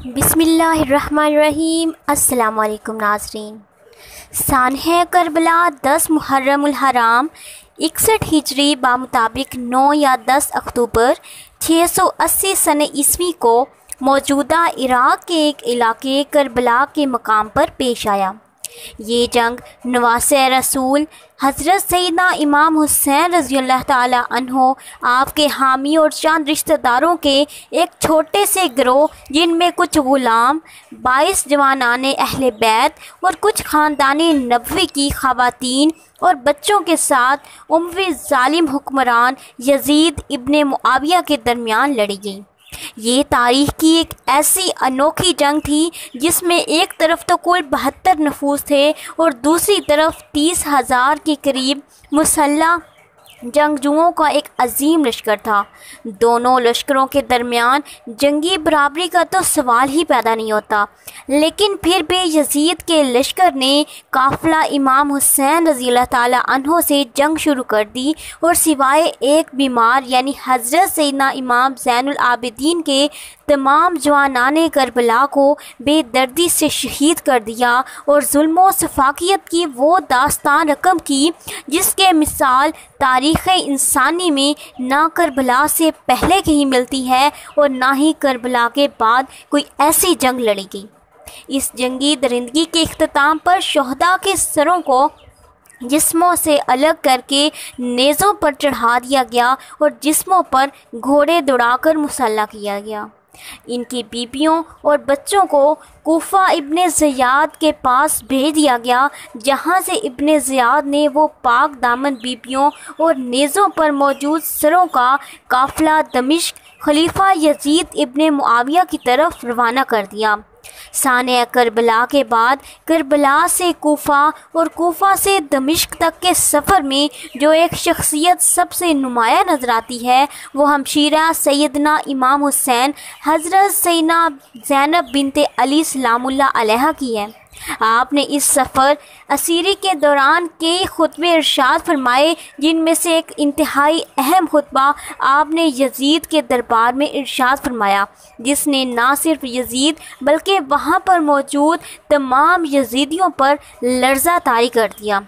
बिस्मिल्लाहिर्रहमानिर्रहीम। अस्सलाम वालेकुम नाज़रीन। सानह करबला 10 मुहर्रम उल हराम 61 हिजरी बामुताबिक 9 या 10 अक्टूबर 680 सन ईस्वी को मौजूदा इराक़ के एक इलाके करबला के मकाम पर पेश आया। ये जंग नवासे रसूल हज़रत सैयदना इमाम हुसैन रज़ियल्लाहु ताला अन्हो, आपके हामी और चंद रिश्तेदारों के एक छोटे से गिरोह जिनमें कुछ ग़ुलाम, 22 जवानाने अहले बैत और कुछ ख़ानदानी नबवी की ख़वातीन और बच्चों के साथ उमवी ज़ालिम हुक्मरान यज़ीद इब्ने मुआविया के दरमियान लड़ी गई। ये तारीख़ की एक ऐसी अनोखी जंग थी जिसमें एक तरफ तो कुल 72 नफूस थे और दूसरी तरफ 30,000 के करीब मुसल्लह जंगजुओं का एक अजीम लश्कर था। दोनों लश्करों के दरमियान जंगी बराबरी का तो सवाल ही पैदा नहीं होता, लेकिन फिर भी यजीद के लश्कर ने काफ़िला इमाम हुसैन रज़ियल्लाहु ताला अन्हो से जंग शुरू कर दी और सिवाय एक बीमार यानी हज़रत सैयदना इमाम ज़ैनुल आबिदीन के तमाम जवानाने करबला को बेदर्दी से शहीद कर दिया और जुल्म व सफाकियत की वो दास्तान रकम की जिसके मिसाल तारीख़ इंसानी में ना करबला से पहले कहीं मिलती है और ना ही करबला के बाद कोई ऐसी जंग लड़ी गई। इस जंगी दरिंदगी के इख्तिताम पर शोहदा के सरों को जिस्मों से अलग करके नेज़ों पर चढ़ा दिया गया और जिस्मों पर घोड़े दौड़ाकर मुसल्ला किया गया। इनकी बीबियों और बच्चों को कूफा इब्ने ज़ियाद के पास भेज दिया गया, जहाँ से इब्ने ज़ियाद ने वो पाक दामन बीबियों और नेज़ों पर मौजूद सरों का काफ़िला दमिश्क खलीफा यज़ीद इब्ने मुआविया की तरफ रवाना कर दिया। साने करबला के बाद करबला से कूफा और कूफा से दमिश्क तक के सफ़र में जो एक शख्सियत सबसे नुमाया नज़र आती है वो हमशीरा सैयदना इमाम हुसैन हज़रत सैयदना ज़ैनब बिनते अली सलामुल्लाह अलैहा की है। आपने इस सफ़र असीरी के दौरान कई खुतबे इरशाद फरमाए, जिनमें से एक इंतहाई अहम खुतबा आपने यज़ीद के दरबार में इरशाद फरमाया, जिसने ना सिर्फ यज़ीद बल्कि वहाँ पर मौजूद तमाम यज़ीदियों पर लर्ज़ा तारी कर दिया।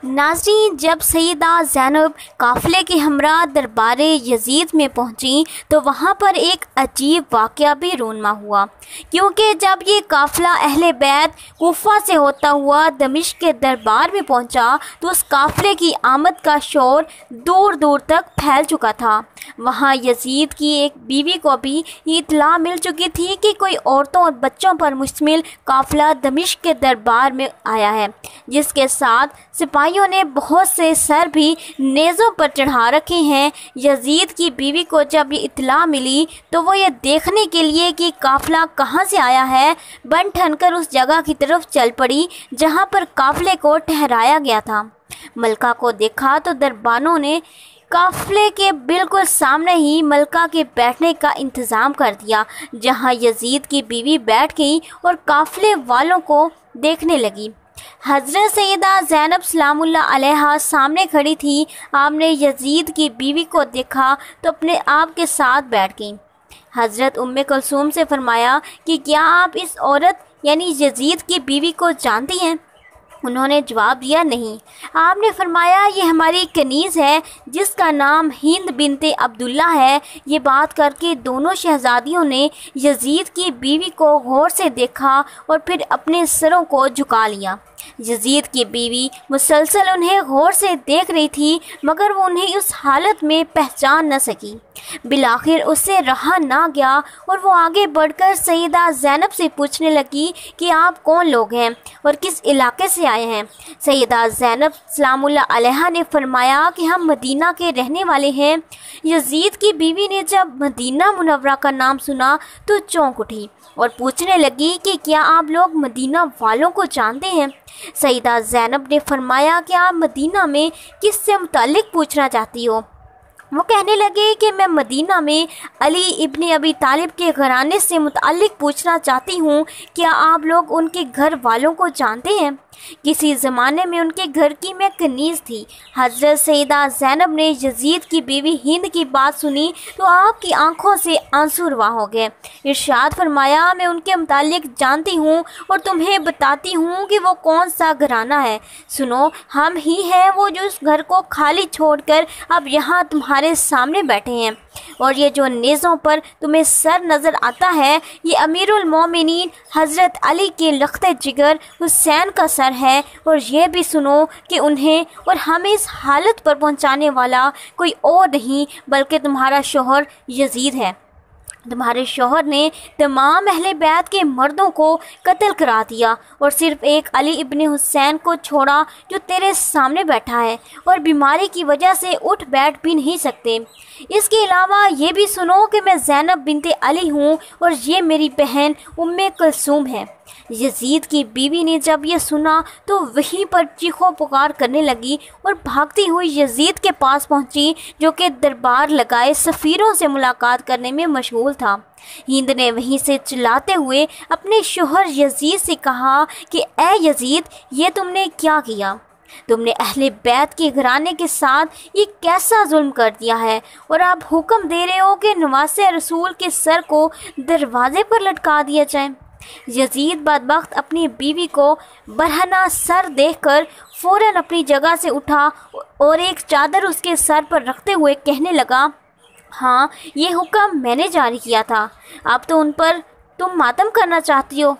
नाज़रीन, जब सैयदा ज़ैनब काफ़िले के हमरा दरबार यज़ीद में पहुंची तो वहां पर एक अजीब वाक़या भी रूनमा हुआ, क्योंकि जब ये काफ़िला अहले बैत कूफा से होता हुआ दमिश्क के दरबार में पहुंचा तो उस काफ़िले की आमद का शोर दूर दूर तक फैल चुका था। वहाँ यज़ीद की एक बीवी को भी इत्तला मिल चुकी थी कि कोई औरतों और बच्चों पर मुश्तमिल काफ़िला दमिश्क के दरबार में आया है, जिसके साथ सिपाहियों ने बहुत से सर भी नेज़ों पर चढ़ा रखे हैं। यज़ीद की बीवी को जब ये इत्तला मिली तो वो ये देखने के लिए कि काफ़िला कहाँ से आया है बन ठन कर उस जगह की तरफ चल पड़ी जहाँ पर काफ़िले को ठहराया गया था। मलका को देखा तो दरबानों ने काफ़िले के बिल्कुल सामने ही मलका के बैठने का इंतज़ाम कर दिया, जहाँ यज़ीद की बीवी बैठ गई और काफ़िले वालों को देखने लगी। हज़रत सैयदा ज़ैनब सलामुल्लाह अलैहा सामने खड़ी थी। आपने यज़ीद की बीवी को देखा तो अपने आप के साथ बैठ गई। हज़रत उम्मे कुलसूम से फरमाया कि क्या आप इस औरत यानी यज़ीद की बीवी को जानती हैं? उन्होंने जवाब दिया, नहीं। आपने फरमाया, ये हमारी कनीज़ है जिसका नाम हिंद बिनते अब्दुल्ला है। ये बात करके दोनों शहज़ादियों ने यज़ीद की बीवी को गौर से देखा और फिर अपने सरों को झुका लिया। यज़ीद की बीवी मुसलसल उन्हें गौर से देख रही थी, मगर वो उन्हें उस हालत में पहचान न सकी। बिलाखिर उससे रहा ना गया और वो आगे बढ़कर सैयदा ज़ैनब से पूछने लगी कि आप कौन लोग हैं और किस इलाके से आए हैं। सैयदा ज़ैनब सलामुल्लाह अलैहा ने फरमाया कि हम मदीना के रहने वाले हैं। यज़ीद की बीवी ने जब मदीना मुनव्वरा का नाम सुना तो चौंक उठी और पूछने लगी कि क्या आप लोग मदीना वालों को जानते हैं? सैयदा ज़ैनब ने फरमाया कि आप मदीना में किस से मुतालिक पूछना चाहती हो? वो कहने लगे कि मैं मदीना में अली इब्ने अबी तालिब के घराने से मुताल्लिक पूछना चाहती हूँ, क्या आप लोग उनके घर वालों को जानते हैं? کسی زمانے میں ان کے گھر کی میں کنیز تھی۔ حضرت سیدہ زینب نے یزید کی بیوی ہند کی بات سنی تو آپ کی آنکھوں سے آنسو روا ہو گئے۔ ارشاد فرمایا، میں ان کے متعلق جانتی ہوں اور تمہیں بتاتی ہوں کہ وہ کون سا گھرانہ ہے۔ سنو، ہم ہی ہیں وہ جو اس گھر کو خالی چھوڑ کر اب یہاں تمہارے سامنے بیٹھے ہیں، اور یہ جو نیزوں پر تمہیں سر نظر آتا ہے یہ امیر المومنین حضرت علی کے لخت جگر حسین کا سر ہے، اور یہ بھی سنو کہ انہیں اور ہمیں اس حالت پر پہنچانے والا کوئی اور نہیں بلکہ تمہارا شوہر یزید ہے۔ تمہارے شوہر نے تمام اہل بیت کے مردوں کو قتل کرا دیا اور صرف ایک علی ابن حسین کو چھوڑا جو تیرے سامنے بیٹھا ہے اور بیماری کی وجہ سے اٹھ بیٹھ بھی نہیں سکتے۔ اس کے علاوہ یہ بھی سنو کہ میں زینب بنت علی ہوں اور یہ میری بہن ام کلثوم ہے۔ یزید کی بیوی نے جب یہ سنا تو وہیں پر چیخو پکار کرنے لگی اور بھاگتی ہوئی یزید کے پاس پہنچی جو کہ دربار لگائے سفیروں سے ملاقات کرنے میں مشغول تھا۔ ہند نے وہیں سے چلاتے ہوئے اپنے شوہر یزید سے کہا کہ اے یزید، یہ تم نے کیا کیا؟ تم نے اہل بیت کے گھرانے کے ساتھ یہ کیسا ظلم کر دیا ہے، اور آپ حکم دے رہے ہو کہ نواسے رسول کے سر کو دروازے پر لٹکا دیا جائے۔ یزید بدبخت اپنی بیوی کو برہنہ سر دیکھ کر فوراً اپنی جگہ سے اٹھا اور ایک چادر اس کے سر پر رکھتے ہوئے کہنے لگا، ہاں، یہ حکم میں نے جاری کیا تھا، اب تو ان پر تم ماتم کرنا چاہتی ہو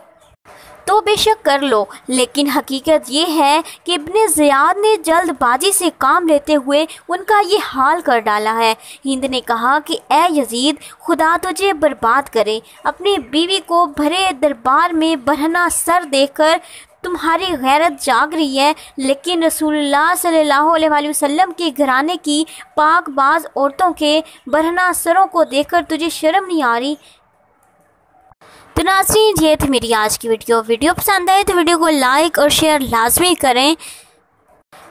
تو بے شک کر لو، لیکن حقیقت یہ ہے کہ ابن زیاد نے جلد بازی سے کام لیتے ہوئے ان کا یہ حال کر ڈالا ہے۔ ہند نے کہا کہ اے یزید، خدا تجھے برباد کرے، اپنی بیوی کو بھرے دربار میں برہنہ سر دیکھ کر تمہاری غیرت جاگ رہی ہے، لیکن رسول اللہ صلی اللہ علیہ وسلم کے گھرانے کی پاک باز عورتوں کے برہنہ سروں کو دیکھ کر تجھے شرم نہیں آ رہی؟ تو ناظرین، یہ تھی میری آج کی ویڈیو پسند آئے تو ویڈیو کو لائک اور شیئر لازمی کریں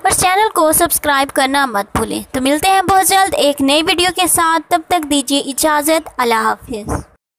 اور چینل کو سبسکرائب کرنا مت بھولیں۔ تو ملتے ہیں بہت جلد ایک نئی ویڈیو کے ساتھ، تب تک دیجیے اجازت، اللہ حافظ۔